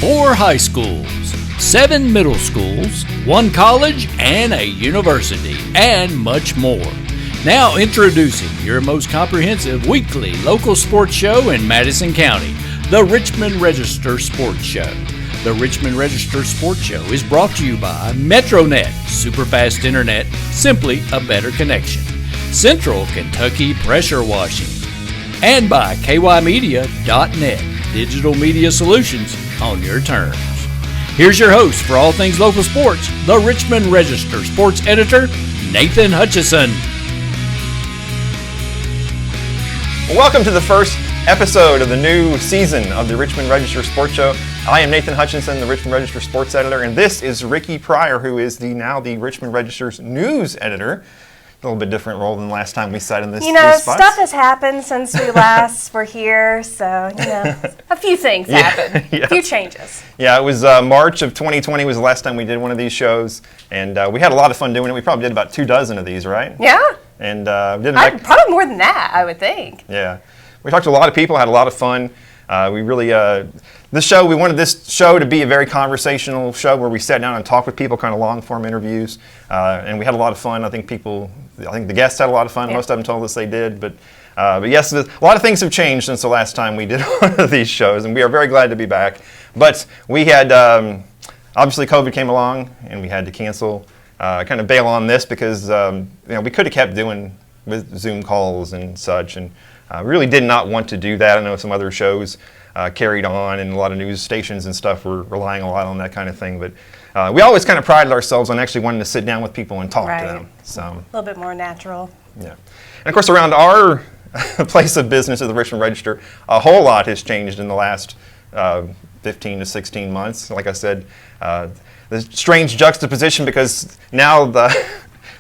4 high schools, 7 middle schools, 1 college, and a university, and much more. Now introducing your most comprehensive weekly local sports show in Madison County, the Richmond Register Sports Show. The Richmond Register Sports Show is brought to you by MetroNet, superfast internet, simply a better connection. Central Kentucky Pressure Washing. And by kymedia.net, digital media solutions on your terms. Here's your host for all things local sports, the Richmond Register Sports Editor, Nathan Hutchinson. Welcome to the first episode of the new season of the Richmond Register Sports Show. I am Nathan Hutchinson, the Richmond Register Sports Editor, and this is Ricki Pryor, who is now the Richmond Register's News Editor. A little bit different role than last time we sat in this. Stuff has happened since we last were here, so a few things happened, a few changes. Yeah, it was March of 2020 was the last time we did one of these shows, and we had a lot of fun doing it. We probably did about 24 of these, right? Yeah. And probably more than that, I would think. Yeah, we talked to a lot of people, had a lot of fun. We wanted this show to be a very conversational show where we sat down and talked with people, kind of long-form interviews, and we had a lot of fun. I think the guests had a lot of fun. Yeah. Most of them told us they did, but yes, a lot of things have changed since the last time we did one of these shows, and we are very glad to be back. But we had, obviously COVID came along, and we had to cancel, kind of bail on this because we could have kept doing with Zoom calls and such, and we really did not want to do that. I know some other shows carried on, and a lot of news stations and stuff were relying a lot on that kind of thing, but we always kind of prided ourselves on actually wanting to sit down with people and talk to them. So a little bit more natural. Yeah. And of course, around our place of business at the Richmond Register, a whole lot has changed in the last 15 to 16 months. Like I said, the strange juxtaposition because now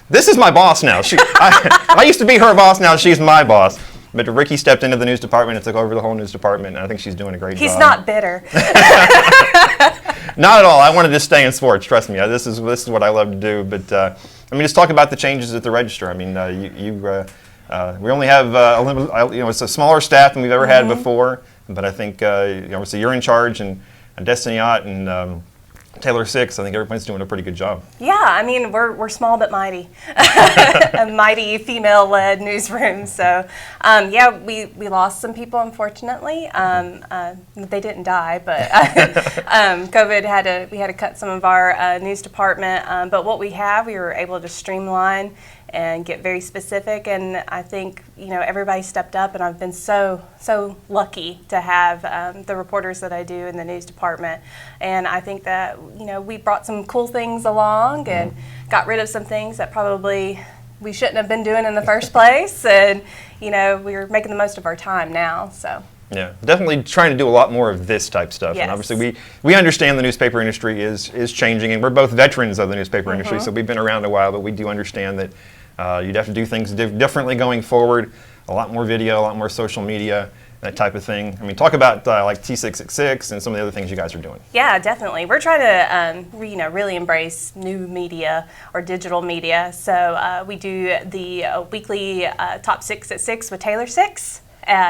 this is my boss now. I used to be her boss, now she's my boss. But Ricki stepped into the news department and took over the whole news department, and I think she's doing a great job. He's not bitter. Not at all. I wanted to stay in sports. Trust me. This is what I love to do. But just talk about the changes at the Register. I mean, we only have it's a smaller staff than we've ever had before. But I think so you're in charge, and Destiny Ott and Taylor Six, I think everybody's doing a pretty good job. Yeah, I mean, we're small but mighty. A mighty female-led newsroom. So, we lost some people, unfortunately. They didn't die, but COVID we had to cut some of our news department. But what we were able to streamline and get very specific, and I think everybody stepped up, and I've been so lucky to have the reporters that I do in the news department, and I think that we brought some cool things along and got rid of some things that probably we shouldn't have been doing in the first place, and we're making the most of our time now. So. Yeah, definitely trying to do a lot more of this type stuff. Yes. And obviously we understand the newspaper industry is changing, and we're both veterans of the newspaper industry, so we've been around a while, but we do understand that you'd have to do things differently going forward, a lot more video, a lot more social media, that type of thing. I mean, talk about like T666 and some of the other things you guys are doing. Yeah, definitely. We're trying to really embrace new media or digital media. So we do the weekly Top 6 at 6 with Taylor Six.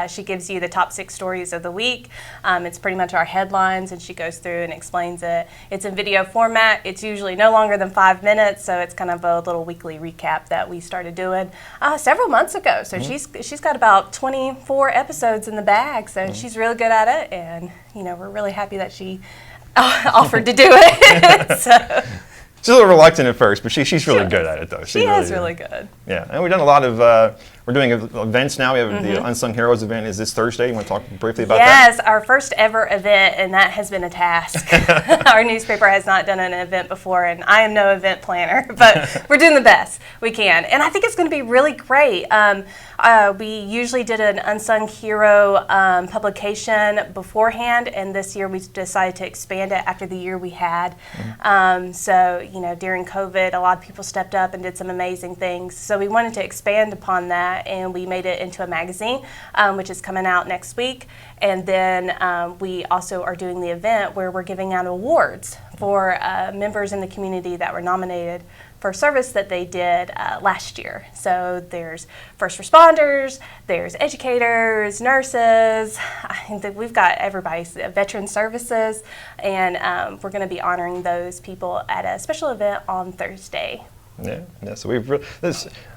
She gives you the top 6 stories of the week. It's pretty much our headlines, and she goes through and explains it. It's in video format. It's usually no longer than 5 minutes, so it's kind of a little weekly recap that we started doing several months ago. So she's got about 24 episodes in the bag, so she's really good at it, and we're really happy that she offered to do it. So. She's a little reluctant at first, but she's really good at it, though. She is really good. Yeah, and we've done a lot of, we're doing events now. We have the Unsung Heroes event is this Thursday. You want to talk briefly about that? Yes, our first ever event, and that has been a task. Our newspaper has not done an event before, and I am no event planner, but we're doing the best we can. And I think it's going to be really great. We usually did an Unsung Hero publication beforehand, and this year we decided to expand it after the year we had. So, during COVID, a lot of people stepped up and did some amazing things. So we wanted to expand upon that, and we made it into a magazine, which is coming out next week. And then we also are doing the event where we're giving out awards for members in the community that were nominated first service that they did last year. So there's first responders, there's educators, nurses. I think that we've got everybody's veteran services, and we're going to be honoring those people at a special event on Thursday. Yeah. So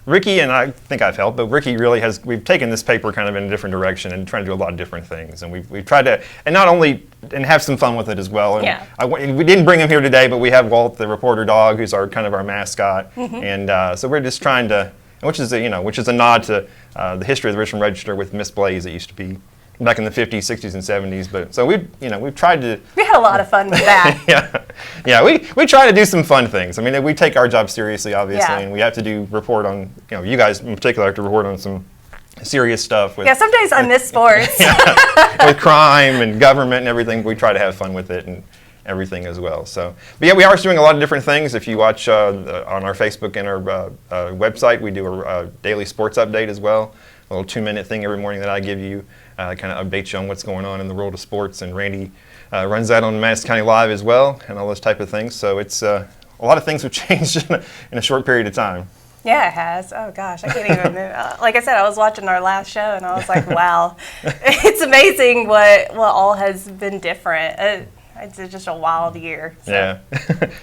Ricki, and I think I've helped, but Ricki really we've taken this paper kind of in a different direction and trying to do a lot of different things. And we've tried to, and not only, and have some fun with it as well. And we didn't bring him here today, but we have Walt, the reporter dog, who's kind of our mascot. And so we're just trying to, which is a nod to the history of the Richmond Register with Miss Blaze. It used to be back in the 50s, 60s, and 70s. But so we've tried to. We had a lot of fun with that. Yeah. We try to do some fun things. I mean, we take our job seriously, obviously, and we have to report on. You guys in particular have to report on some serious stuff. Some days I miss sports. With crime and government and everything. We try to have fun with it and everything as well. So, but yeah, we are doing a lot of different things. If you watch on our Facebook and our website, we do a daily sports update as well. A little 2-minute thing every morning that I give you. Kind of update you on what's going on in the world of sports, and Randy runs that on Madison County Live as well, and all those type of things. So it's a lot of things have changed in a short period of time. Yeah, it has. Oh gosh, I can't even move. Like I said, I was watching our last show, and I was like, wow, it's amazing what all has been different. It's just a wild year. So.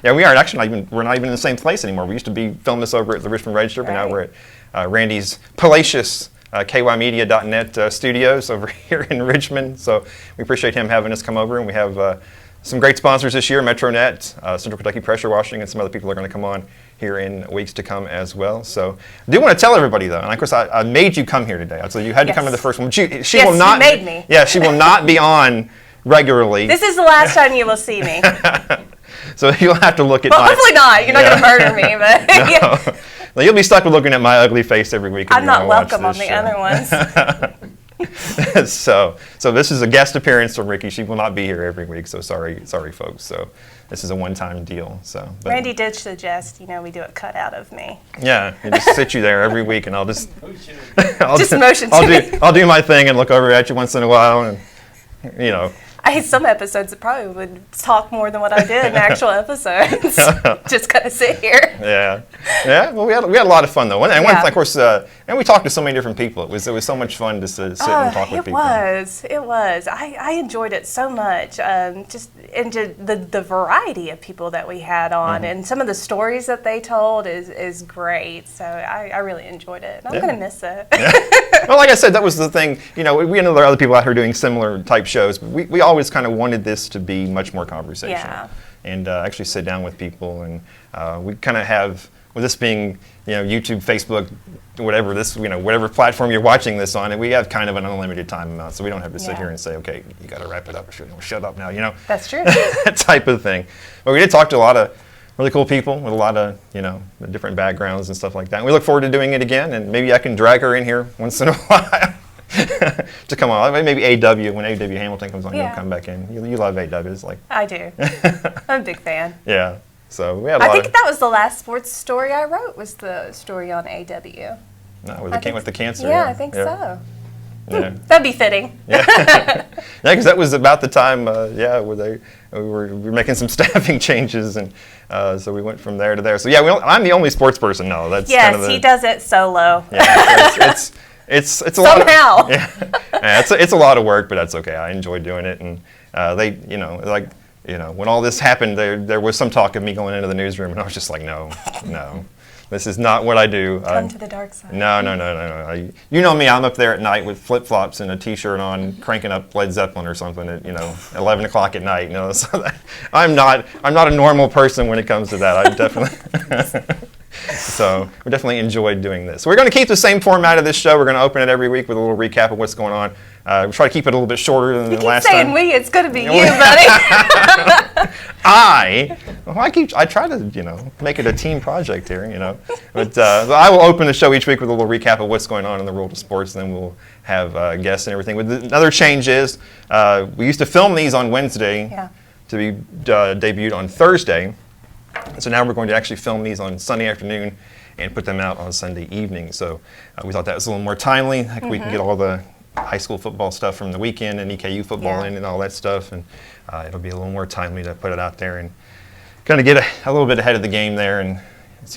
Yeah, we aren't actually we're not even in the same place anymore. We used to film this over at the Richmond Register, but now we're at Randy's palatious kymedia.net studios over here in Richmond. So we appreciate him having us come over, and we have some great sponsors this year, MetroNet, Central Kentucky Pressure Washing, and some other people are going to come on here in weeks to come as well. So I do want to tell everybody though, and of course I made you come here today. So you had to come to the first one. She will not. You made me. Yeah, she will not be on regularly. This is the last time you will see me. So you'll have to look at. Well, hopefully not. You're not going to murder me, but. No. Well, you'll be stuck with looking at my ugly face every week. I'm not welcome on the other ones. So this is a guest appearance from Ricki. She will not be here every week. So sorry, folks. So this is a one-time deal. Randy did suggest, we do a cutout of me. Yeah, you just sit you there every week, and I'll just motion to me. I'll do my thing and look over at you once in a while, and I had some episodes that probably would talk more than what I did in actual episodes. Just kind of sit here. Yeah. Well, we had a lot of fun though, and of course, and we talked to so many different people. It was so much fun to sit and talk with people. It was. I enjoyed it so much. Just into the variety of people that we had on, and some of the stories that they told is great. So I really enjoyed it. And I'm gonna miss it. Yeah. Well, like I said, that was the thing. We know there are other people out here doing similar type shows, but we always kind of wanted this to be much more conversational, and actually sit down with people, and we kind of have, with this being YouTube, Facebook, whatever platform you're watching this on, and we have kind of an unlimited time amount, so we don't have to sit here and say, okay, you got to wrap it up, or shut up now, That's true. That type of thing. But we did talk to a lot of really cool people with a lot of different backgrounds and stuff like that. And we look forward to doing it again, and maybe I can drag her in here once in a while. To come on, maybe AW, when AW Hamilton comes on, you'll come back in. You love AW, it's like. I do. I'm a big fan. Yeah, so we had I think that was the last sports story I wrote, was the story on AW. No, with the cancer. Yeah, I think so. Yeah. That'd be fitting. Yeah, because that was about the time, where we were making some staffing changes, and so we went from there to there. So I'm the only sports person now. That's kind of he does it solo. Yeah, it's a somehow. Lot of, it's a lot of work, but that's okay. I enjoy doing it, and when all this happened, there was some talk of me going into the newsroom, and I was just like, no. This is not what I do. Come to the dark side. No. You know me. I'm up there at night with flip-flops and a T-shirt on, cranking up Led Zeppelin or something at 11 o'clock at night. So I'm not a normal person when it comes to that. I definitely. So we definitely enjoyed doing this. So we're going to keep the same format of this show. We're going to open it every week with a little recap of what's going on. We try to keep it a little bit shorter than the last time. You keep saying we. It's going to be you, buddy. I try to make it a team project here, But I will open the show each week with a little recap of what's going on in the world of sports, and then we'll have guests and everything. But another change is we used to film these on Wednesday to be debuted on Thursday. So now we're going to actually film these on Sunday afternoon and put them out on Sunday evening. So we thought that was a little more timely. We can get all the high school football stuff from the weekend and EKU football in and all that stuff, and it'll be a little more timely to put it out there and kind of get a little bit ahead of the game there, and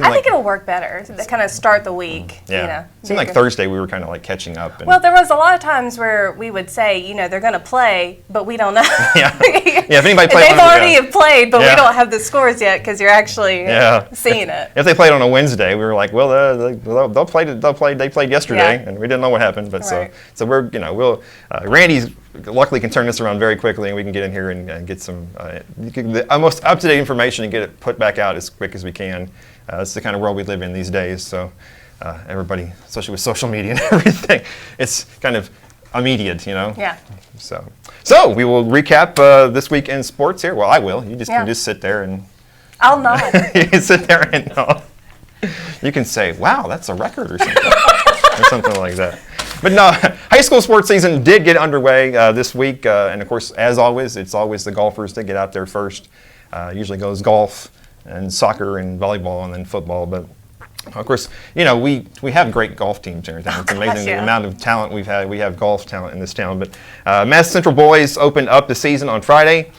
I think it'll work better to kind of start the week. Yeah. You know, It seemed like Thursday we were kind of like catching up. And well, there was a lot of times where we would say, you know, they're going to play, but we don't know. Yeah. If anybody played, they've already have played, but we don't have the scores yet because you're actually seeing it. If they played on a Wednesday, we were like, well, they'll play. They played yesterday, and we didn't know what happened. But so we're, you know, we'll. Randy's luckily can turn this around very quickly, and we can get in here and get some the most up-to-date information and get it put back out as quick as we can. It's the kind of world we live in these days. So everybody, especially with social media and everything, it's kind of immediate, you know. Yeah. So we will recap this week in sports here. Well, I will. You just can just sit there and. I'll nod. You can sit there and nod. You can say, "Wow, that's a record," or something, or something like that. But no, high school sports season did get underway this week, and of course, as always, it's always the golfers that get out there first. Usually goes golf and soccer and volleyball and then football. But of course, you know, we have great golf teams here in town. It's amazing the amount of talent we've had. We have golf talent in this town. But Madison Central boys opened up the season on Friday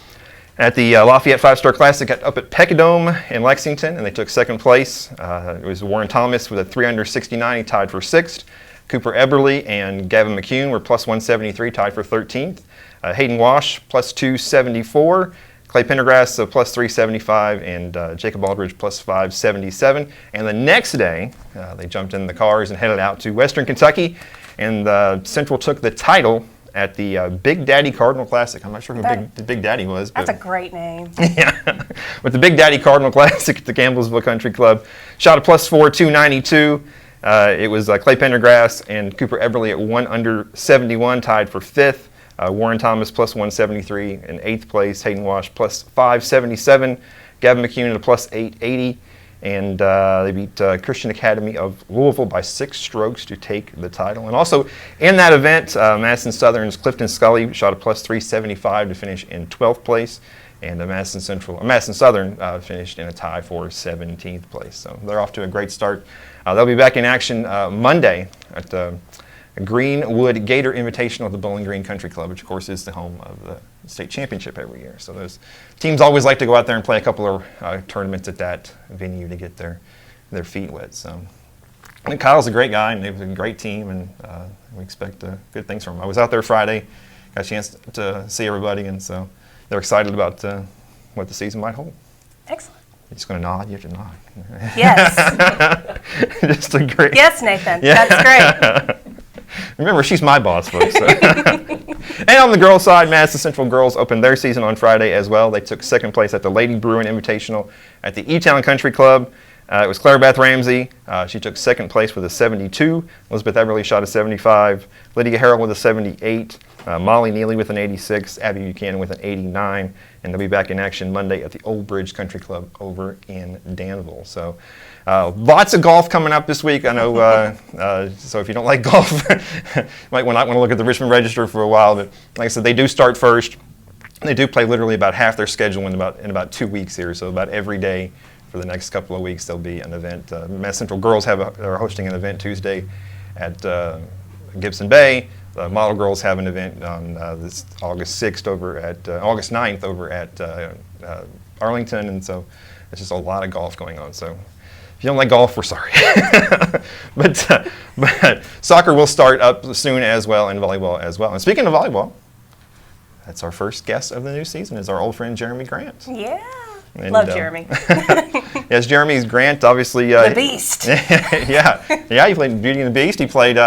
at the Lafayette 5-Star Classic up at Peckadome in Lexington, and they took second place. It was Warren Thomas with a 3 under 69. He tied for 6th. Cooper Eberly and Gavin McCune were plus 173, tied for 13th. Hayden Wash plus 274. Clay Pendergrass plus 375, and Jacob Aldridge plus 577. And the next day, they jumped in the cars and headed out to Western Kentucky, and Central took the title at the Big Daddy Cardinal Classic. I'm not sure who the Big Daddy was. That's a great name. Yeah. With the Big Daddy Cardinal Classic at the Gamblesville Country Club. Shot a plus 4, 292. It was Clay Pendergrass and Cooper Eberly at 1 under 71, tied for 5th. Warren Thomas plus 173 in 8th place. Hayden Wash plus 577. Gavin McCune at a plus 880. And they beat Christian Academy of Louisville by 6 strokes to take the title. And also in that event, Madison Southern's Clifton Scully shot a plus 375 to finish in 12th place. And Madison Southern finished in a tie for 17th place. So they're off to a great start. They'll be back in action Monday at the Greenwood Gator Invitational at the Bowling Green Country Club, which of course is the home of the state championship every year. So those teams always like to go out there and play a couple of tournaments at that venue to get their feet wet. So I think Kyle's a great guy, and they've a great team, and we expect good things from him. I was out there Friday, got a chance to see everybody, and so they're excited about what the season might hold. Excellent. You're just going to nod? You have to nod. Yes. Just agree. Yes, Nathan. Yeah. That's great. Remember, she's my boss, folks. So. And on the girls' side, Madison Central girls opened their season on Friday as well. They took second place at the Lady Bruin Invitational at the E-Town Country Club. It was Claire Beth Ramsey. She took second place with a 72. Elizabeth Everly shot a 75. Lydia Harrell with a 78. Molly Neely with an 86. Abby Buchanan with an 89. And they'll be back in action Monday at the Old Bridge Country Club over in Danville. So lots of golf coming up this week. I know, so if you don't like golf, you might not want to look at the Richmond Register for a while. But like I said, they do start first. They do play literally about half their schedule in about 2 weeks here. So about every day for the next couple of weeks, there'll be an event. Mass Central girls are hosting an event Tuesday at Gibson Bay. The Model Girls have an event on this August 6th August 9th over at Arlington, and so it's just a lot of golf going on. So if you don't like golf, we're sorry. but soccer will start up soon as well, and volleyball as well. And speaking of volleyball, that's our first guest of the new season is our old friend Jeremy Grant. Yeah. And, love Jeremy. Yes, Jeremy's Grant, obviously. The Beast. Yeah, he played Beauty and the Beast. He played.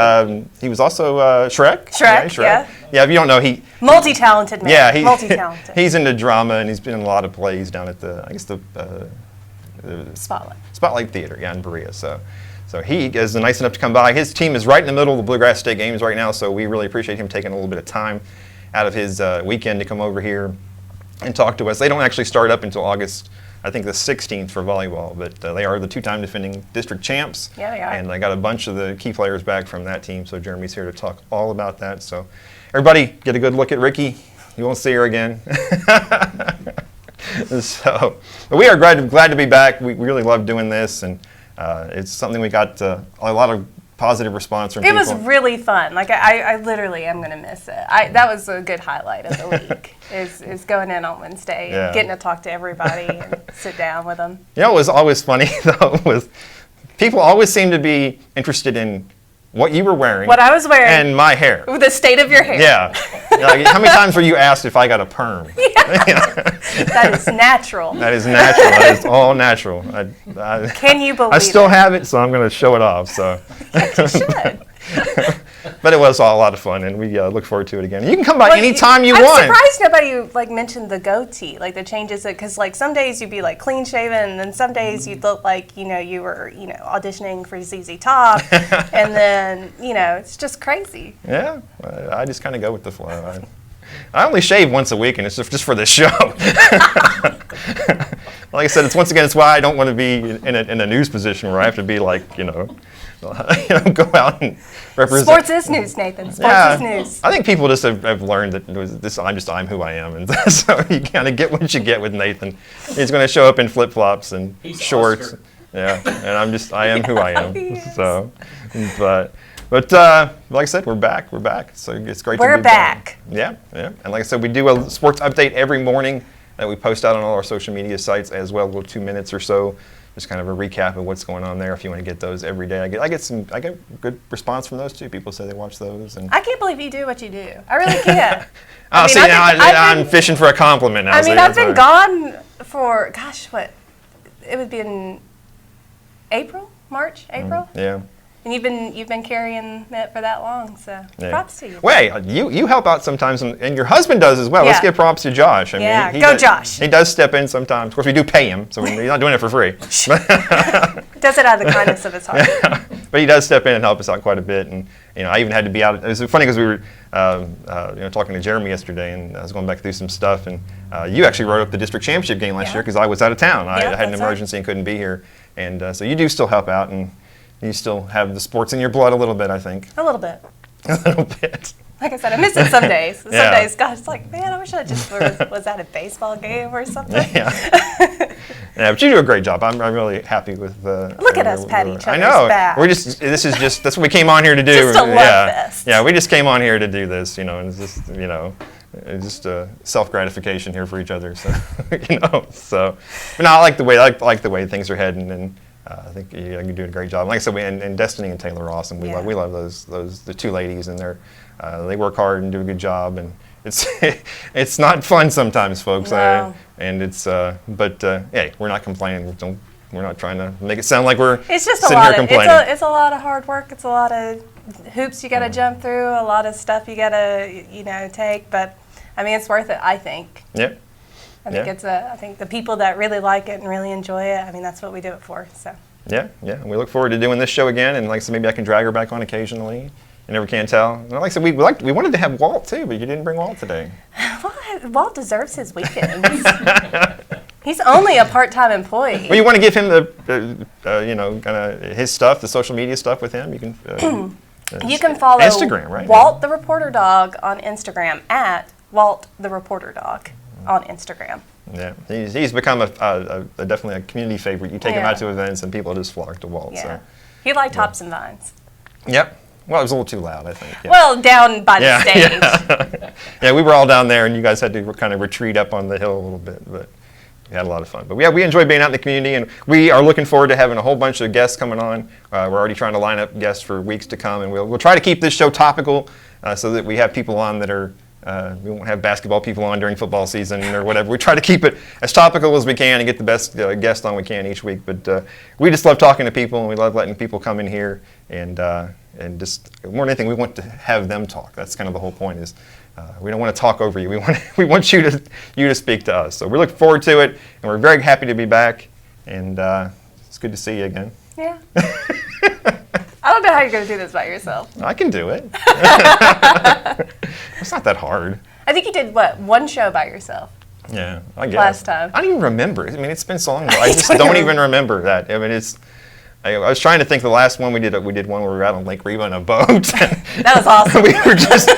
He was also Shrek. Shrek. Yeah. Yeah, if you don't know, he multi-talented man. Yeah, multi-talented. He's into drama, and he's been in a lot of plays down at the Spotlight Theater, in Berea. So he is nice enough to come by. His team is right in the middle of the Bluegrass State Games right now, so we really appreciate him taking a little bit of time out of his weekend to come over here and talk to us. They don't actually start up until August, I think the 16th for volleyball, but they are the 2-time defending district champs. Yeah, they are. And I got a bunch of the key players back from that team, so Jeremy's here to talk all about that. So everybody get a good look at Ricki. You won't see her again. So, but we are glad to be back. We really love doing this, and it's something we got a lot of positive response from It people. was really fun. Like I literally am gonna miss it. That was a good highlight of the week. is going in on Wednesday and getting to talk to everybody and sit down with them. You know what was always funny though was people always seemed to be interested in what you were wearing, what I was wearing, and my hair. The state of your hair. Yeah. Like, how many times were you asked if I got a perm? That is natural. That is natural. That is all natural. Can you believe it? I still have it, so I'm going to show it off. So. You should. But it was all a lot of fun, and we look forward to it again. You can come by anytime you want. I'm surprised nobody mentioned the goatee, the changes, because some days you'd be clean shaven, and then some days you'd look like you were auditioning for ZZ Top, and then it's just crazy. Yeah, I just kind of go with the flow. I only shave once a week, and it's just for the show. Like I said, it's why I don't want to be in a news position where I have to be go out and represent. Sports is news, Nathan. Sports is news. I think people just have learned that I'm who I am, and so you kind of get what you get with Nathan. He's going to show up in flip flops and shorts. Oscar. Yeah, and I am who I am. Yes. So, but like I said, we're back. So it's great to be back. Yeah. And like I said, we do a sports update every morning that we post out on all our social media sites as well. 2 minutes or so. Just kind of a recap of what's going on there. If you want to get those every day, I get good response from those too. People say they watch those, and I can't believe you do what you do. I really can't. I'm fishing for a compliment now. I've been gone for what? It would be in March, April. Yeah. And you've been carrying it for that long, so props to you. Wait, you help out sometimes, and your husband does as well. Yeah. Let's give props to Josh. Josh. He does step in sometimes. Of course, we do pay him, so he's not doing it for free. Does it out of the kindness of his heart. Yeah. But he does step in and help us out quite a bit, and I even had to be out. It was funny because we were talking to Jeremy yesterday, and I was going back through some stuff, and you actually wrote up the district championship game last year because I was out of town. I had an emergency and couldn't be here, and so you do still help out, and you still have the sports in your blood a little bit, I think. A little bit. A little bit. Like I said, I miss it some days. Some days, God, it's man, I wish I just was at a baseball game or something. Yeah, but you do a great job. I'm really happy with Look at us, pat each other's I know. back. That's what we came on here to do. Just a love fest. Yeah, we just came on here to do this, and it's just, it's just self-gratification here for each other. So, So, but no, I like the way things are heading, and I think you're doing a great job. Like I said, and Destiny and Taylor are awesome. We love the two ladies, and they work hard and do a good job. And it's not fun sometimes, folks. No. Hey, we're not complaining. We're not trying to make it sound like we're it's just sitting here complaining. It's a lot of hard work. It's a lot of hoops you got to jump through. A lot of stuff you got to take. But I mean, it's worth it. I think. Yeah. I think the people that really like it and really enjoy it, I mean, that's what we do it for. So. Yeah. We look forward to doing this show again, and like I said, maybe I can drag her back on occasionally. You never can tell. And like I said, we wanted to have Walt too, but you didn't bring Walt today. Walt deserves his weekends. He's only a part-time employee. Well, you want to give him the kind of his stuff, the social media stuff with him. You can. You can follow Instagram, right? Walt the Reporter Dog on Instagram at Walt the Reporter Dog on Instagram. Yeah, he's become definitely a community favorite. You take him out to events, and people just flock to Walt. Yeah. So. He liked Hops and Vines. Yep. Well, it was a little too loud, I think. Yeah. Well, down by the stage. Yeah, we were all down there, and you guys had to kind of retreat up on the hill a little bit, but we had a lot of fun. But we enjoyed being out in the community, and we are looking forward to having a whole bunch of guests coming on. We're already trying to line up guests for weeks to come, and we'll try to keep this show topical so that we have people on that are. We won't have basketball people on during football season or whatever. We try to keep it as topical as we can and get the best guests on we can each week. But we just love talking to people, and we love letting people come in here and just more than anything, we want to have them talk. That's kind of the whole point. Is we don't want to talk over you. We want you to speak to us. So we look forward to it, and we're very happy to be back. And it's good to see you again. Yeah. I don't know how you're going to do this by yourself. I can do it. It's not that hard. I think you did, one show by yourself? Yeah, I guess. Last time. I don't even remember. I mean, it's been so long ago. I just don't even remember that. I mean, I was trying to think the last one we did one where we were out on Lake Reba on a boat. That was awesome. We were just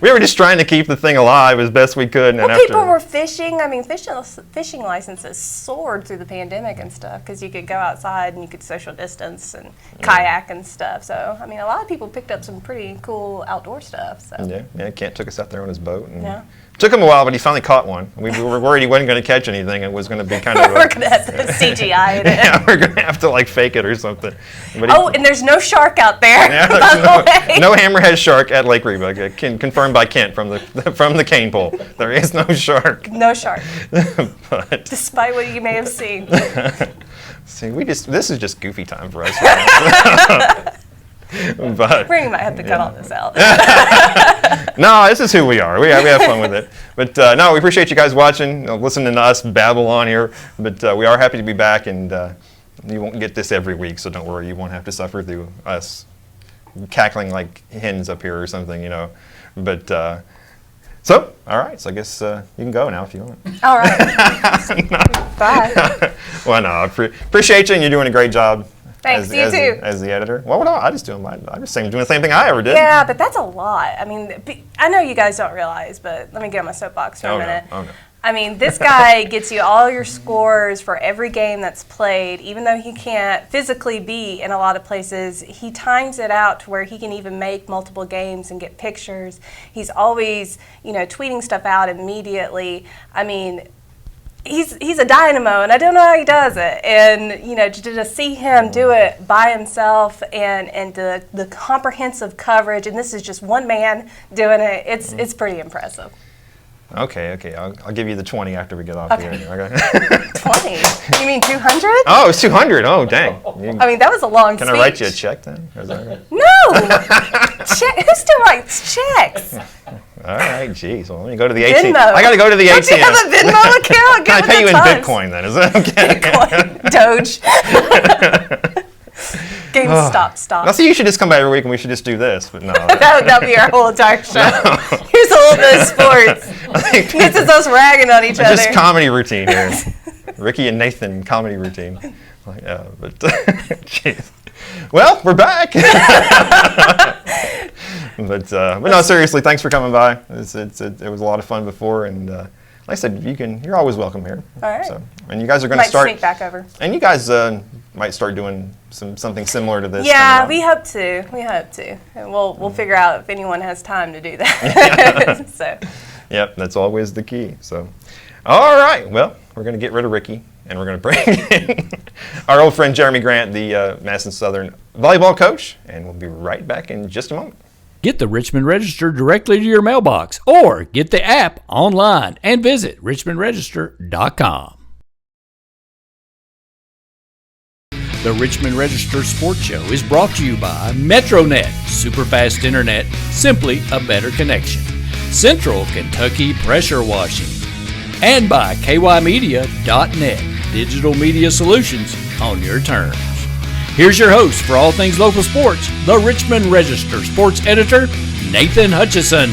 we were just trying to keep the thing alive as best we could. And well, people were fishing. I mean, fishing licenses soared through the pandemic and stuff because you could go outside and you could social distance and kayak and stuff. So, I mean, a lot of people picked up some pretty cool outdoor stuff. So. Yeah. Kent took us out there on his boat. And yeah. Took him a while, but he finally caught one. We were worried he wasn't going to catch anything. It was going to be kind of we're going to have to CGI it. Yeah, we're going to have to like fake it or something. But and there's no shark out there. Yeah, no hammerhead shark at Lake Reba. Confirmed by Kent from the cane pole. There is no shark. No shark. But despite what you may have seen. See, this is just goofy time for us. Right? But we might have to cut all this out. No, this is who we are. We have fun with it. But no, we appreciate you guys watching, listening to us babble on here. But we are happy to be back, and you won't get this every week, so don't worry. You won't have to suffer through us cackling like hens up here or something, But so, all right. So I guess you can go now if you want. All right. Bye. Well, no, I appreciate you, and you're doing a great job. Thanks, you too. As the editor. What would I just do? I'm just doing the same thing I ever did. Yeah, but that's a lot. I mean, I know you guys don't realize, but let me get on my soapbox for a minute. Oh, no. I mean, this guy gets you all your scores for every game that's played, even though he can't physically be in a lot of places. He times it out to where he can even make multiple games and get pictures. He's always, tweeting stuff out immediately. I mean, he's a dynamo, and I don't know how he does it. And to see him do it by himself, and the comprehensive coverage, and this is just one man doing it. It's pretty impressive. Okay. I'll give you the 20 after we get off Okay. here. Okay. 20? You mean 200? Oh, it's 200. Oh, dang. I mean, that was a long Can speech. I write you a check then? Is that right? No. Who still writes checks? All right, geez. Well, let me go to the ATM. Venmo. I got to go to the Don't ATM. you have a Venmo account? Can I Give pay it you the in times. Bitcoin then? Is that okay? Bitcoin, Doge. Stop. I see you should just come back every week and we should just do this, but no. That'll be our whole entire show. Here's a little bit of sports. This is us ragging on each other. Just comedy routine here. Ricki and Nathan comedy routine. But jeez. Well, we're back. But no, seriously, thanks for coming by. It was a lot of fun before, and like I said, you're always welcome here. All right. So, and you guys are going to start. Sneak back over. And you guys might start doing something similar to this. Yeah, we hope to. And we'll figure out if anyone has time to do that. So. Yep, that's always the key. So, all right. Well, we're going to get rid of Ricki, and we're going to bring in our old friend Jeremy Grant, the Madison Southern Volleyball Coach, and we'll be right back in just a moment. Get the Richmond Register directly to your mailbox, or get the app online and visit richmondregister.com. The Richmond Register Sports Show is brought to you by MetroNet, superfast internet, simply a better connection. Central Kentucky Pressure Washing. And by kymedia.net, digital media solutions on your terms. Here's your host for all things local sports, the Richmond Register Sports Editor, Nathan Hutchinson.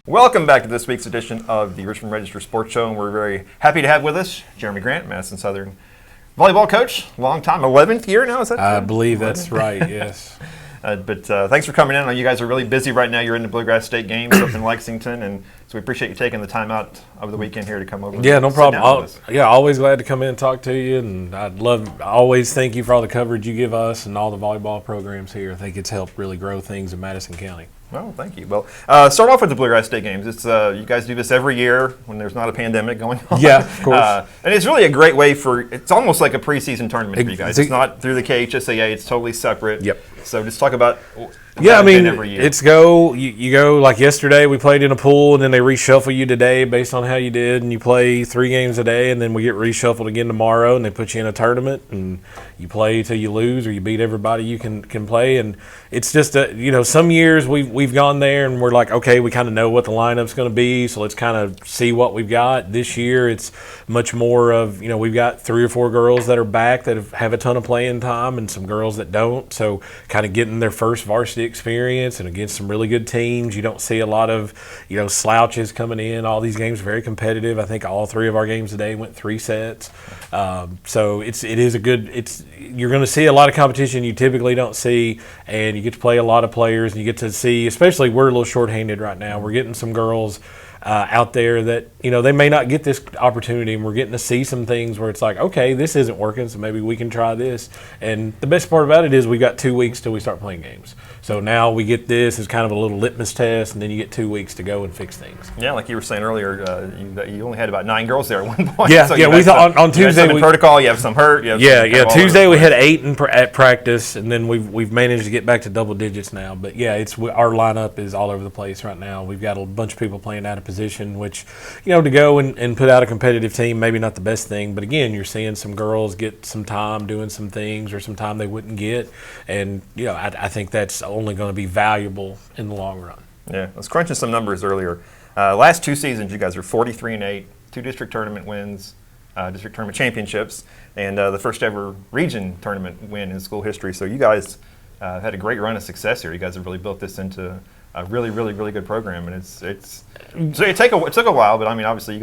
Welcome back to this week's edition of the Richmond Register Sports Show, and we're very happy to have with us Jeremy Grant, Madison Southern Volleyball Coach, long time, 11th year now, is that? I believe that's right, yes. But thanks for coming in. I know you guys are really busy right now. You're in the Bluegrass State Games up in Lexington, and so we appreciate you taking the time out of the weekend here to come over. Yeah, no sit problem. down with us. Always glad to come in and talk to you, and always thank you for all the coverage you give us and all the volleyball programs here. I think it's helped really grow things in Madison County. Well, thank you. Well, start off with the Bluegrass State Games. It's you guys do this every year when there's not a pandemic going on. Yeah, of course. And it's really a great way it's almost like a preseason tournament for you guys. It's not through the KHSAA. It's totally separate. Yep. So just talk about Yeah, I mean, every year. you go like yesterday we played in a pool, and then they reshuffle you today based on how you did, and you play 3 games a day, and then we get reshuffled again tomorrow, and they put you in a tournament, and you play till you lose or you beat everybody you can play. And it's just some years we've gone there and we're like, okay, we kind of know what the lineup's going to be, so let's kind of see what we've got. This year it's much more of, we've got 3 or 4 girls that are back that have a ton of playing time and some girls that don't, so kind of getting their first varsity experience and against some really good teams. You don't see a lot of slouches coming in. All these games are very competitive. I think all 3 of our games today went 3 sets. So it is a good. It's you're going to see a lot of competition you typically don't see, and you get to play a lot of players, and you get to see, especially we're a little shorthanded right now. We're getting some girls out there that, they may not get this opportunity, and we're getting to see some things where it's like, okay, this isn't working, so maybe we can try this. And the best part about it is we got 2 weeks till we start playing games. So now we get this as kind of a little litmus test, and then you get 2 weeks to go and fix things. Yeah, like you were saying earlier, you only had about 9 girls there at one point. Yeah, so we thought on Tuesday in protocol, you have some hurt. Tuesday we had 8 at practice, and then we've managed to get back to double digits now. But yeah, our lineup is all over the place right now. We've got a bunch of people playing out of position, which to go and put out a competitive team, maybe not the best thing. But again, you're seeing some girls get some time doing some things, or some time they wouldn't get, and I think that's only going to be valuable in the long run. Yeah, I was crunching some numbers earlier. Last 2 seasons, you guys are 43-8, 2 district tournament wins, district tournament championships, and the first ever region tournament win in school history. So you guys had a great run of success here. You guys have really built this into a really, really, really good program, and so it took a while, but I mean, obviously, you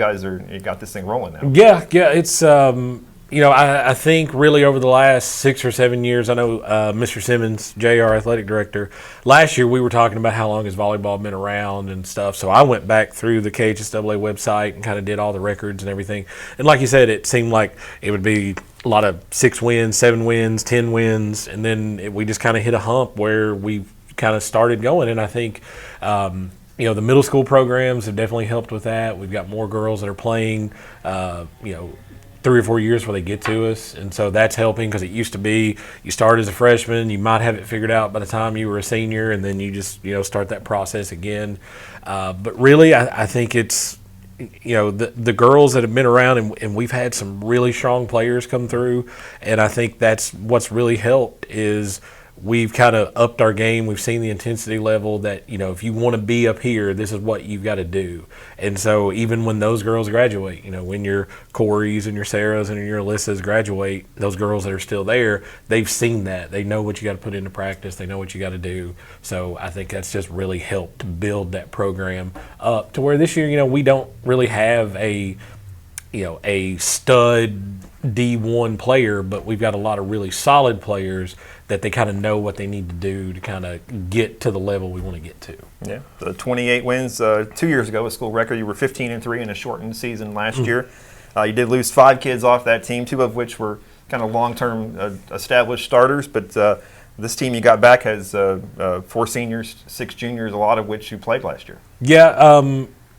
got this thing rolling now. Yeah, it's. I think really over the last 6 or 7 years, I know Mr. Simmons, JR athletic director, last year we were talking about how long has volleyball been around and stuff. So I went back through the KHSAA website and kind of did all the records and everything. And like you said, it seemed like it would be a lot of 6 wins, 7 wins, 10 wins. And then we just kind of hit a hump where we kind of started going. And I think, the middle school programs have definitely helped with that. We've got more girls that are playing, 3 or 4 years before they get to us, and so that's helping, because it used to be you start as a freshman, you might have it figured out by the time you were a senior, and then you just start that process again. But really, I think it's the girls that have been around, and we've had some really strong players come through, and I think that's what's really helped is we've kind of upped our game. We've seen the intensity level that, if you want to be up here, this is what you've got to do. And so even when those girls graduate, when your Corys and your Sarahs and your Alyssas graduate, those girls that are still there, they've seen that. They know what you got to put into practice. They know what you got to do. So I think that's just really helped to build that program up to where this year, we don't really have a stud D1 player, but we've got a lot of really solid players that they kind of know what they need to do to kind of get to the level we want to get to. Yeah, the 28 wins 2 years ago, a school record. You were 15-3 in a shortened season last year. You did lose 5 kids off that team, 2 of which were kind of long-term established starters, but this team you got back has 4 seniors, 6 juniors, a lot of which you played last year. Yeah,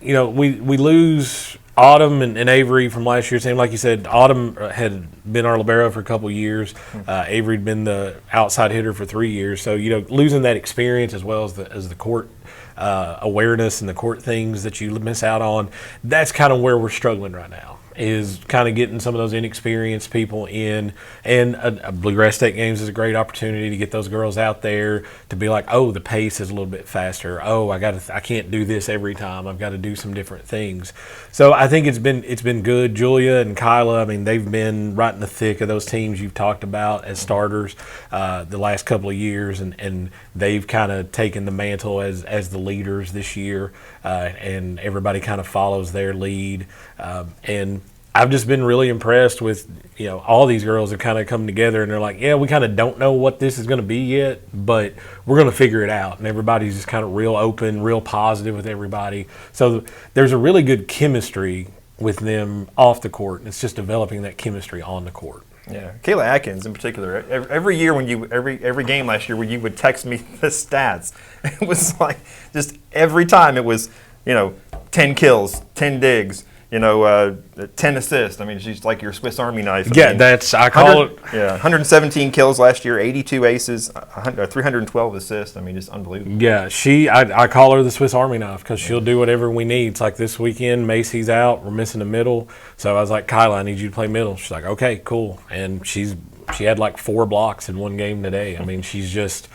we lose Autumn and Avery from last year's team. Like you said, Autumn had been our libero for a couple of years. Avery had been the outside hitter for 3 years. So, losing that experience as well as the court awareness and the court things that you miss out on, that's kind of where we're struggling right now, is kind of getting some of those inexperienced people in. And a Bluegrass State Games is a great opportunity to get those girls out there to be like, oh, the pace is a little bit faster. Oh, I can't do this every time. I've got to do some different things. So I think it's been good. Julia and Kyla, they've been right in the thick of those teams you've talked about as starters the last couple of years, and they've kind of taken the mantle as the leaders this year, and everybody kind of follows their lead. And I've just been really impressed with, all these girls have kind of come together, and they're like, yeah, we kind of don't know what this is going to be yet, but we're going to figure it out. And everybody's just kind of real open, real positive with everybody. So there's a really good chemistry with them off the court, and it's just developing that chemistry on the court. Yeah, Kayla Atkins in particular. Every year every game last year when you would text me the stats, it was like just every time it was 10 kills, 10 digs, 10 assists. She's like your Swiss Army knife. I call it. Yeah, 117 kills last year, 82 aces, 312 assists. Just unbelievable. Yeah, I call her the Swiss Army knife because she'll do whatever we need. It's like this weekend, Macy's out, we're missing the middle. So I was like, Kyla, I need you to play middle. She's like, okay, cool. And she had like 4 blocks in one game today. She's just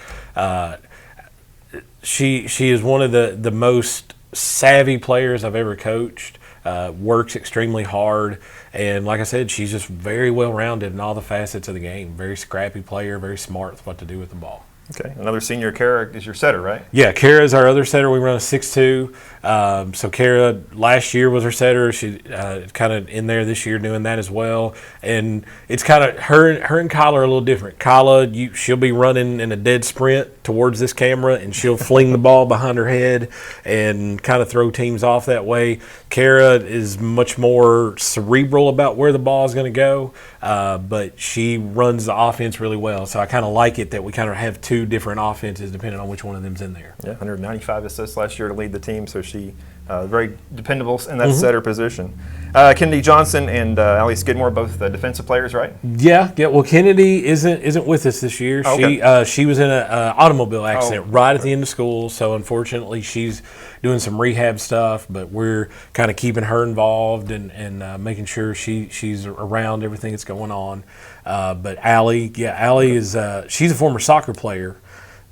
she is one of the most savvy players I've ever coached. Works extremely hard, and like I said, she's just very well-rounded in all the facets of the game. Very scrappy player, very smart with what to do with the ball. Okay. Another senior, Kara, is your setter, right? Yeah, Kara is our other setter. We run a 6'2". So Kara last year was her setter. She kind of in there this year doing that as well. And it's kind of her and Kyla are a little different. Kyla, she'll be running in a dead sprint towards this camera, and she'll fling the ball behind her head and kind of throw teams off that way. Kara is much more cerebral about where the ball is going to go, but she runs the offense really well. So I kind of like it that we kind of have two different offenses depending on which one of them's in there. Yeah, 195 assists last year to lead the team, so she very dependable in that setter position. Kennedy Johnson and Allie Skidmore, both defensive players, right? Yeah. Well, Kennedy isn't with us this year. Oh, okay. She was in an automobile accident right at the end of school, so unfortunately she's doing some rehab stuff. But we're kind of keeping her involved and making sure she's around everything that's going on. But Allie is she's a former soccer player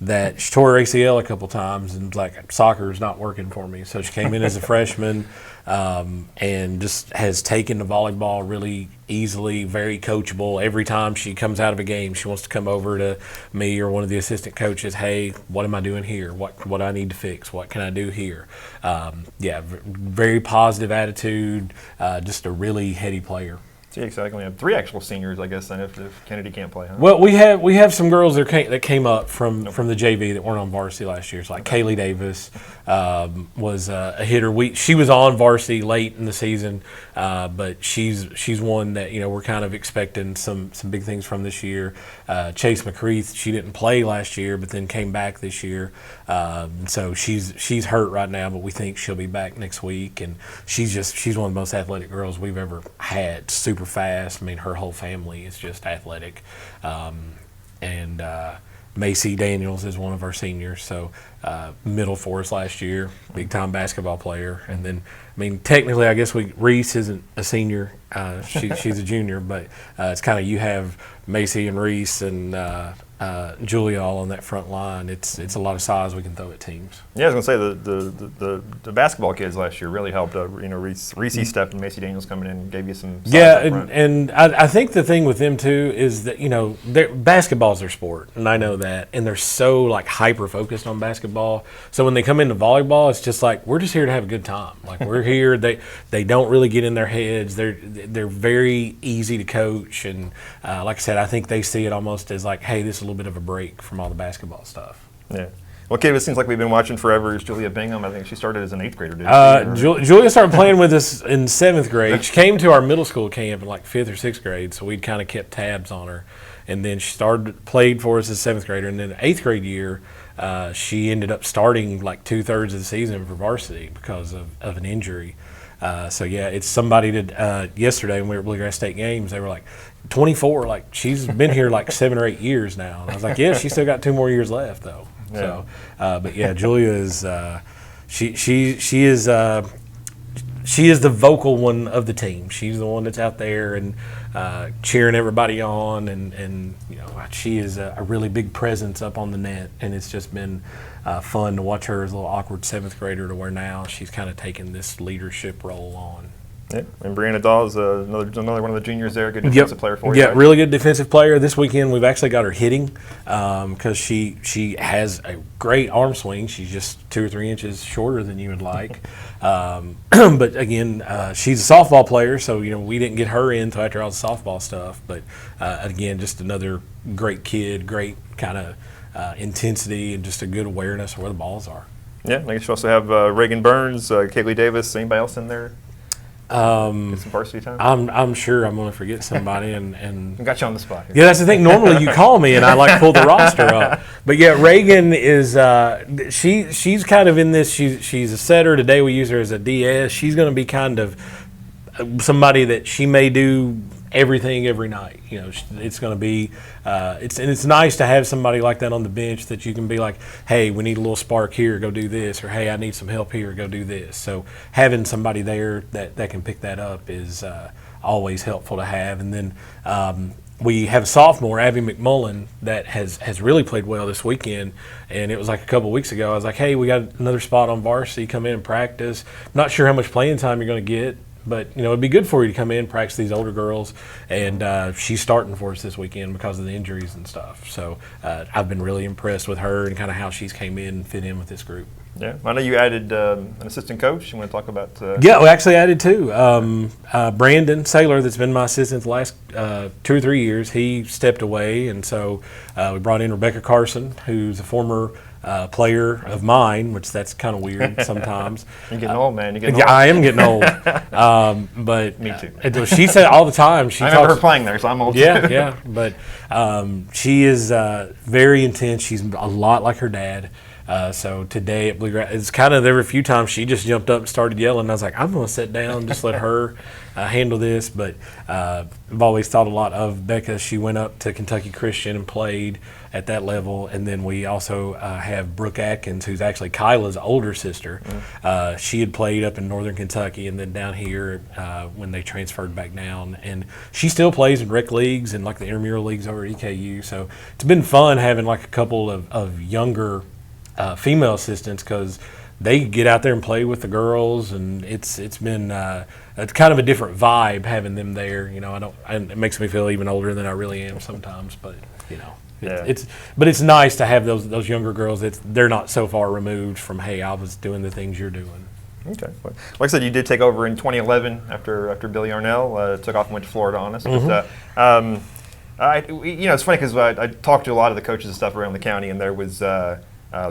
that she tore her ACL a couple times and like, soccer is not working for me. So she came in as a freshman and just has taken the volleyball really easily, very coachable. Every time she comes out of a game, she wants to come over to me or one of the assistant coaches. Hey, what am I doing here? What do I need to fix? What can I do here? Very positive attitude, just a really heady player. So you exactly have 3 actual seniors, I guess, then if Kennedy can't play, huh? Well, we have some girls that came up from the JV that weren't on varsity last year. So like Kaylee Davis was a hitter. She was on varsity late in the season, but she's one that we're kind of expecting some big things from this year. Chase McCreath, she didn't play last year, but then came back this year. So she's hurt right now, but we think she'll be back next week. And she's one of the most athletic girls we've ever had. Super fast. I mean, her whole family is just athletic. And Macy Daniels is one of our seniors, so middle for us last year, big-time basketball player. And then, I mean, technically, I guess Reese isn't a senior. She's a junior, but it's kind of you have Macy and Reese and Julia all on that front line. It's a lot of size we can throw at teams. Yeah, I was going to say the basketball kids last year really helped. Reese Steph and Macy Daniels coming in gave you some size up front. and I think the thing with them too is that basketball's their sport, and I know that, and they're so like hyper focused on basketball. So when they come into volleyball, it's just like we're just here to have a good time. Like we're here. They don't really get in their heads. They're very easy to coach, and like I said, I think they see it almost as like, hey, this is a little bit of a break from all the basketball stuff. Yeah. Well, kid, it seems like we've been watching forever is Julia Bingham. I think she started as an 8th grader, didn't she? Julia started playing with us in 7th grade. She came to our middle school camp in like 5th or 6th grade, so we'd kind of kept tabs on her. And then she played for us as a 7th grader. And then 8th grade year, she ended up starting like 2/3 of the season for varsity because of an injury. So yeah, it's somebody that yesterday when we were at Bluegrass State games, they were like 24, like she's been here like 7 or 8 years now. And I was like, yeah, she's still got 2 more years left though. Yeah. So, but yeah, Julia is she is the vocal one of the team. She's the one that's out there and cheering everybody on, and she is a really big presence up on the net, and it's just been fun to watch her as a little awkward 7th grader to where now she's kind of taken this leadership role on. Yeah, and Brianna Dahl is another one of the juniors there, good defensive player for you. Yeah, right? Really good defensive player. This weekend we've actually got her hitting because she has a great arm swing. She's just 2 or 3 inches shorter than you would like. But again, she's a softball player, so we didn't get her in until after all the softball stuff. But again, just another great kid, great kind of intensity, and just a good awareness of where the balls are. Yeah, I guess you also have Reagan Burns, Kaylee Davis. Anybody else in there? Get some varsity time? I'm sure I'm going to forget somebody. and I got you on the spot here. Yeah, that's the thing. Normally you call me and I like pull the roster up. But yeah, Reagan is she's kind of in this. She's a setter. Today we use her as a DS. She's going to be kind of somebody that she may do everything every night. It's going to be it's nice to have somebody like that on the bench that you can be like, hey, we need a little spark here, go do this, or hey, I need some help here, go do this. So having somebody there that can pick that up is always helpful to have. And then we have a sophomore, Abby McMullen, that has really played well this weekend. And it was like a couple weeks ago, I was like, hey, we got another spot on varsity, come in and practice. Not sure how much playing time you're going to get, but it'd be good for you to come in, practice these older girls, and she's starting for us this weekend because of the injuries and stuff. So I've been really impressed with her and kind of how she's came in and fit in with this group. Yeah, I know you added an assistant coach. You want to talk about? Yeah, we actually added two. Brandon Saylor, that's been my assistant the last 2 or 3 years, he stepped away, and so we brought in Rebecca Carson, who's a former player of mine, which that's kind of weird sometimes. You're getting old, man. You're getting old. Yeah, I am getting old. But Me too. She said all the time. I remember her playing there, so I'm old too. Yeah. But she is very intense. She's a lot like her dad. So today at Bluegrass, it's kind of there were a few times she just jumped up and started yelling. I was like, I'm going to sit down and just let her handle this. But I've always thought a lot of Becca. She went up to Kentucky Christian and played at that level. And then we also have Brooke Atkins, who's actually Kyla's older sister. She had played up in Northern Kentucky and then down here when they transferred back down. And she still plays in rec leagues and like the intramural leagues over at EKU. So it's been fun having like a couple of younger female assistants, because they get out there and play with the girls, and it's been it's kind of a different vibe having them there. It makes me feel even older than I really am sometimes, but it's nice to have those younger girls. They're not so far removed from, hey, I was doing the things you're doing. Okay. Well, like I said, you did take over in 2011 after Billy Arnell took off and went to Florida on us. But, it's funny because I talked to a lot of the coaches and stuff around the county, and there was the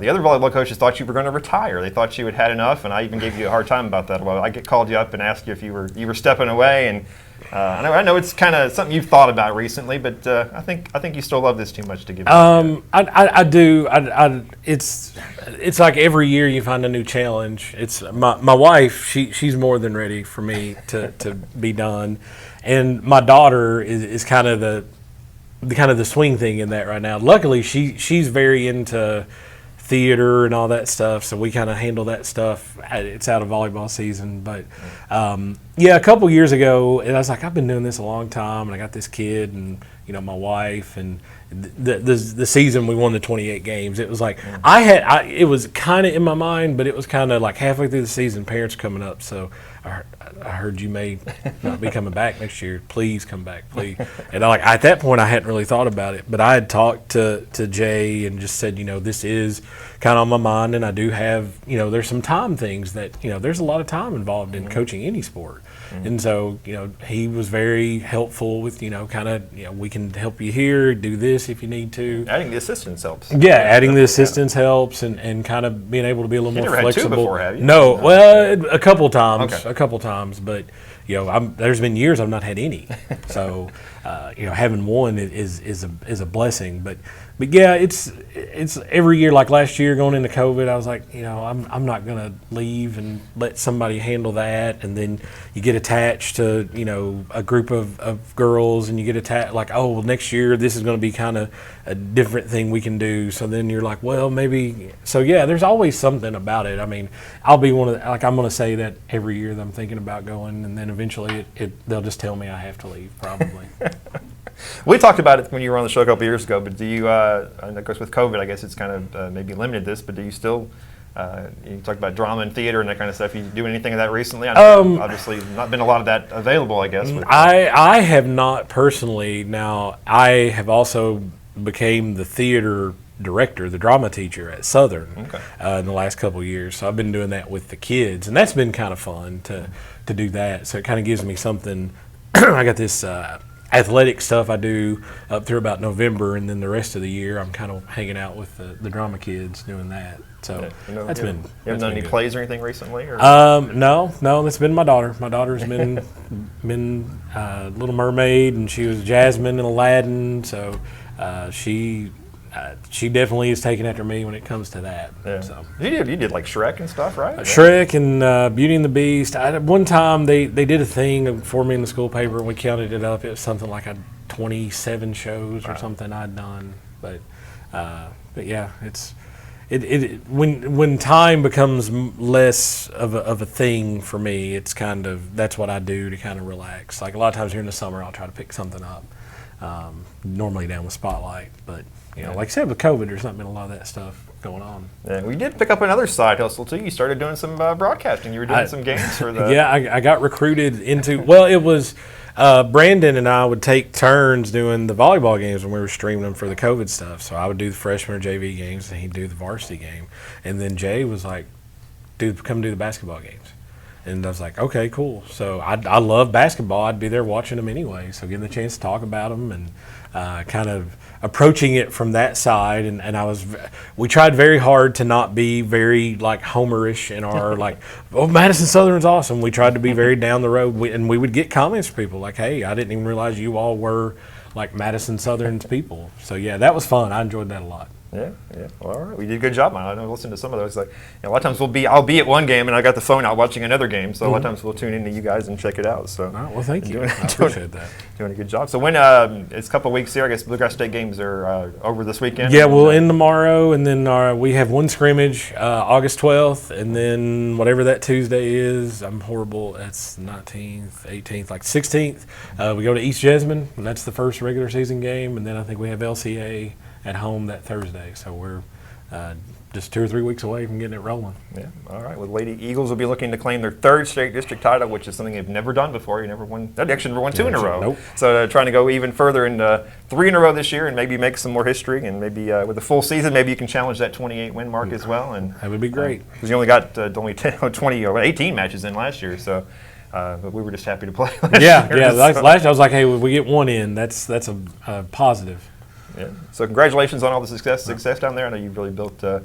other volleyball coaches thought you were going to retire. They thought you had had enough, and I even gave you a hard time about that. Well, I called you up and asked you if you were stepping away, and I know it's kind of something you've thought about recently, but I think you still love this too much to give. I do. It's like every year you find a new challenge. It's my wife. She's more than ready for me to be done, and my daughter is kind of the swing thing in that right now. Luckily, she's very into theater and all that stuff, so we kind of handle that stuff. It's out of volleyball season, but a couple years ago, and I was like, I've been doing this a long time, and I got this kid, and my wife, and the season we won the 28 games. It was like it was kind of in my mind, but it was kind of like halfway through the season, parents coming up, so I heard you may not be coming back next year. Please come back, please. And at that point, I hadn't really thought about it, but I had talked to Jay and just said, this is kind of on my mind, and I do have, there's some time things that, there's a lot of time involved in coaching any sport. And so, he was very helpful with, we can help you here, do this if you need to. Adding the assistance helps. Yeah, adding the assistance helps, and kind of being able to be a little more flexible. Had two before, have you? No, well, a couple times. Okay. A couple times, but there's been years I've not had any. So having one is a blessing. But yeah, it's every year. Like last year going into COVID, I was like, I'm not gonna leave and let somebody handle that. And then you get attached to a group of girls, and you get attached like, oh, well, next year this is going to be kind of a different thing we can do. So then you're like, well, maybe. So yeah, there's always something about it. I mean, I'll be one of the, I'm going to say that every year that I'm thinking about going, and then eventually they'll just tell me I have to leave probably. We talked about it when you were on the show a couple years ago, but do you, and of course with COVID, I guess it's kind of maybe limited this, but do you still, you talked about drama and theater and that kind of stuff. You do anything of that recently? I know obviously not been a lot of that available, I guess. I have not personally. Now, I have also became the theater director, the drama teacher at Southern in the last couple of years. So I've been doing that with the kids, and that's been kind of fun to do that. So it kind of gives me something. I got this athletic stuff I do up through about November, and then the rest of the year I'm kind of hanging out with the drama kids doing that. So that's been. You haven't done any plays or anything recently? Or? No, that's been my daughter. My daughter's been Little Mermaid, and she was Jasmine in Aladdin. So she definitely is taking after me when it comes to that. Yeah. So. You did like Shrek and stuff, right? Shrek and Beauty and the Beast. One time they did a thing for me in the school paper, and we counted it up. It was something like 27 shows or something I'd done. But yeah, it's when time becomes less of a thing for me, it's kind of that's what I do to kind of relax. Like a lot of times during the summer, I'll try to pick something up. Normally down with Spotlight, but You know, like I said, with COVID, there's not been a lot of that stuff going on. Yeah, we did pick up another side hustle too. You started doing some broadcasting. You were doing some games for the. Yeah, I got recruited into. Well, it was Brandon and I would take turns doing the volleyball games when we were streaming them for the COVID stuff. So I would do the freshman or JV games, and he'd do the varsity game. And then Jay was like, "Dude, come do the basketball games." And I was like, okay, cool. So I love basketball. I'd be there watching them anyway. So getting the chance to talk about them and kind of approaching it from that side. And we tried very hard to not be very like Homerish in our like, oh, Madison Southern's awesome. We tried to be very down the road. And we would get comments from people like, hey, I didn't even realize you all were like Madison Southern's people. So yeah, that was fun. I enjoyed that a lot. Yeah. Well, all right. We did a good job on it. I listened to some of those. Like, a lot of times I'll be at one game and I got the phone out watching another game. So a lot of times we'll tune into you guys and check it out. So, well, thank you. I appreciate that. Doing a good job. So when it's a couple of weeks here, I guess Bluegrass State games are over this weekend. Yeah, we'll end tomorrow, and then we have one scrimmage August 12th, and then whatever that Tuesday is, I'm horrible. That's 19th, 18th, like 16th. We go to East Jessamine, and that's the first regular season game, and then I think we have LCA at home that Thursday. So we're just 2 or 3 weeks away from getting it rolling. Yeah, all right. Well, Lady Eagles will be looking to claim their 3rd state district title, which is something they've never done before. They actually never won 2 in a row. Nope. So trying to go even further and 3 in a row this year and maybe make some more history. And maybe with a full season, maybe you can challenge that 28 win mark as well. And that would be great. Because you only got only 20 or 18 matches in last year. So. But we were just happy to play last year. Yeah. Last year I was like, hey, we get one in. That's a positive. Yeah. So congratulations on all the success down there. I know you've really built a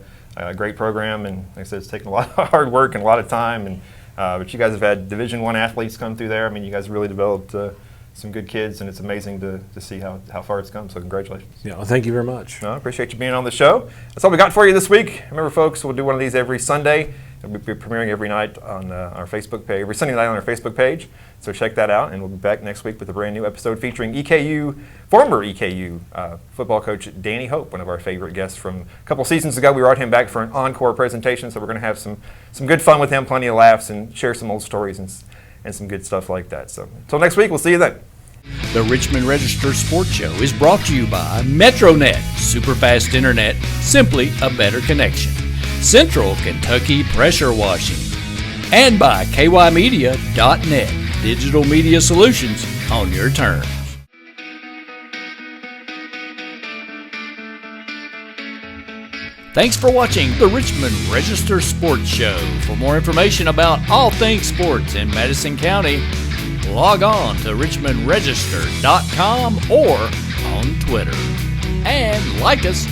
great program, and like I said, it's taken a lot of hard work and a lot of time. And but you guys have had Division I athletes come through there. I mean, you guys really developed some good kids, and it's amazing to see how far it's come. So congratulations. Yeah. Well, thank you very much. I appreciate you being on the show. That's all we got for you this week. Remember, folks, we'll do one of these every Sunday. We'll be premiering every night on our Facebook page, every Sunday night on our Facebook page. So check that out, and we'll be back next week with a brand new episode featuring former EKU football coach Danny Hope, one of our favorite guests from a couple seasons ago. We brought him back for an encore presentation, so we're going to have some good fun with him, plenty of laughs, and share some old stories and some good stuff like that. So until next week, we'll see you then. The Richmond Register Sports Show is brought to you by MetroNet, superfast internet, simply a better connection. Central Kentucky Pressure Washing, and by kymedia.net, digital media solutions on your terms. Thanks for watching the Richmond Register Sports Show. For more information about all things sports in Madison County, log on to richmondregister.com or on Twitter. And like us,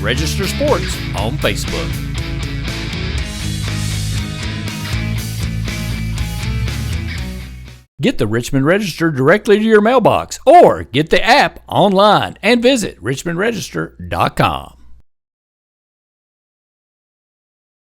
Register Sports on Facebook. Get the Richmond Register directly to your mailbox or get the app online and visit richmondregister.com.